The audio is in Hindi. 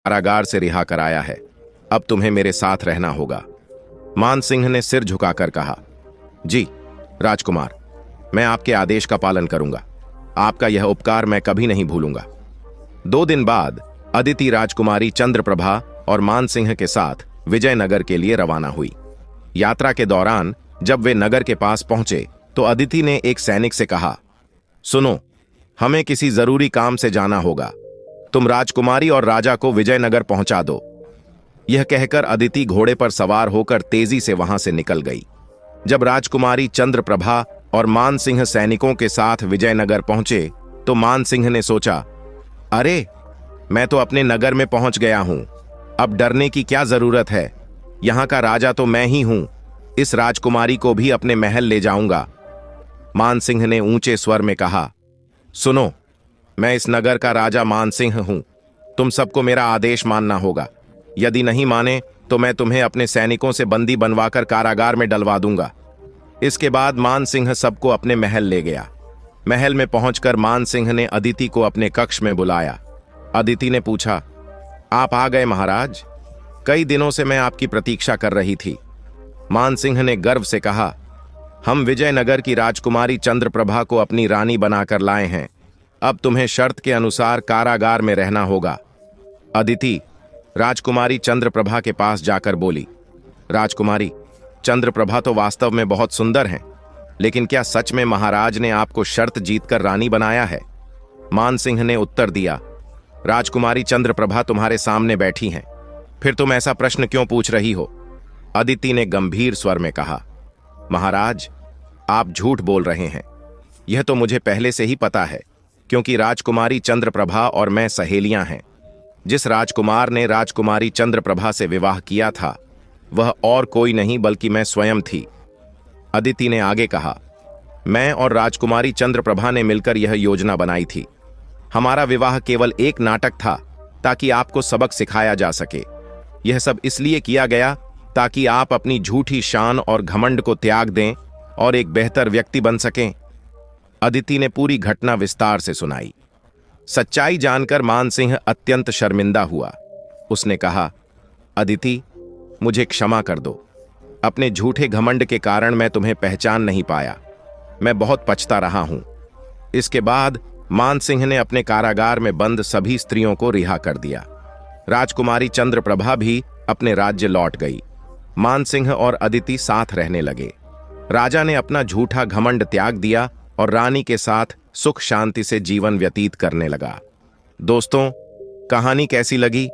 कारागार से रिहा कराया है। अब तुम्हें मेरे साथ रहना होगा। मान सिंह ने सिर झुकाकर कहा, जी राजकुमार, मैं आपके आदेश का पालन करूंगा। आपका यह उपकार मैं कभी नहीं भूलूंगा। 2 दिन बाद अदिति राजकुमारी चंद्रप्रभा और मान सिंह के साथ विजयनगर के लिए रवाना हुई। यात्रा के दौरान जब वे नगर के पास पहुंचे तो अदिति ने एक सैनिक से कहा, सुनो, हमें किसी जरूरी काम से जाना होगा। तुम राजकुमारी और राजा को विजयनगर पहुंचा दो। यह कहकर अदिति घोड़े पर सवार होकर तेजी से वहां से निकल गई। जब राजकुमारी चंद्रप्रभा और मान सिंह सैनिकों के साथ विजयनगर पहुंचे तो मान सिंह ने सोचा, अरे, मैं तो अपने नगर में पहुंच गया हूं। अब डरने की क्या जरूरत है? यहां का राजा तो मैं ही हूं। इस राजकुमारी को भी अपने महल ले जाऊंगा। मान सिंह ने ऊंचे स्वर में कहा, सुनो, मैं इस नगर का राजा मान सिंह हूं। तुम सबको मेरा आदेश मानना होगा। यदि नहीं माने तो मैं तुम्हें अपने सैनिकों से बंदी बनवाकर कारागार में डलवा दूंगा। इसके बाद मान सिंह सबको अपने महल ले गया। महल में पहुंचकर मान सिंह ने अदिति को अपने कक्ष में बुलाया। अदिति ने पूछा, आप आ गए महाराज? कई दिनों से मैं आपकी प्रतीक्षा कर रही थी। मान सिंह ने गर्व से कहा, हम विजयनगर की राजकुमारी चंद्रप्रभा को अपनी रानी बनाकर लाए हैं। अब तुम्हें शर्त के अनुसार कारागार में रहना होगा। अदिति राजकुमारी चंद्रप्रभा के पास जाकर बोली, राजकुमारी, चंद्रप्रभा तो वास्तव में बहुत सुंदर हैं, लेकिन क्या सच में महाराज ने आपको शर्त जीतकर रानी बनाया है? मान सिंह ने उत्तर दिया, राजकुमारी चंद्रप्रभा तुम्हारे सामने बैठी हैं, फिर तुम ऐसा प्रश्न क्यों पूछ रही हो? अदिति ने गंभीर स्वर में कहा, महाराज, आप झूठ बोल रहे हैं। यह तो मुझे पहले से ही पता है, क्योंकि राजकुमारी चंद्रप्रभा और मैं सहेलियां हैं। जिस राजकुमार ने राजकुमारी चंद्रप्रभा से विवाह किया था वह और कोई नहीं बल्कि मैं स्वयं थी। अदिति ने आगे कहा, मैं और राजकुमारी चंद्रप्रभा ने मिलकर यह योजना बनाई थी। हमारा विवाह केवल एक नाटक था ताकि आपको सबक सिखाया जा सके। यह सब इसलिए किया गया ताकि आप अपनी झूठी शान और घमंड को त्याग दें और एक बेहतर व्यक्ति बन सकें। अदिति ने पूरी घटना विस्तार से सुनाई। सच्चाई जानकर मान सिंह अत्यंत शर्मिंदा हुआ। उसने कहा, अदिति, मुझे क्षमा कर दो। अपने झूठे घमंड के कारण मैं तुम्हें पहचान नहीं पाया। मैं बहुत पछता रहा हूं। इसके बाद मान सिंह ने अपने कारागार में बंद सभी स्त्रियों को रिहा कर दिया। राजकुमारी चंद्रप्रभा भी अपने राज्य लौट गई। मान सिंह और अदिति साथ रहने लगे। राजा ने अपना झूठा घमंड त्याग दिया और रानी के साथ सुख शांति से जीवन व्यतीत करने लगा। दोस्तों, कहानी कैसी लगी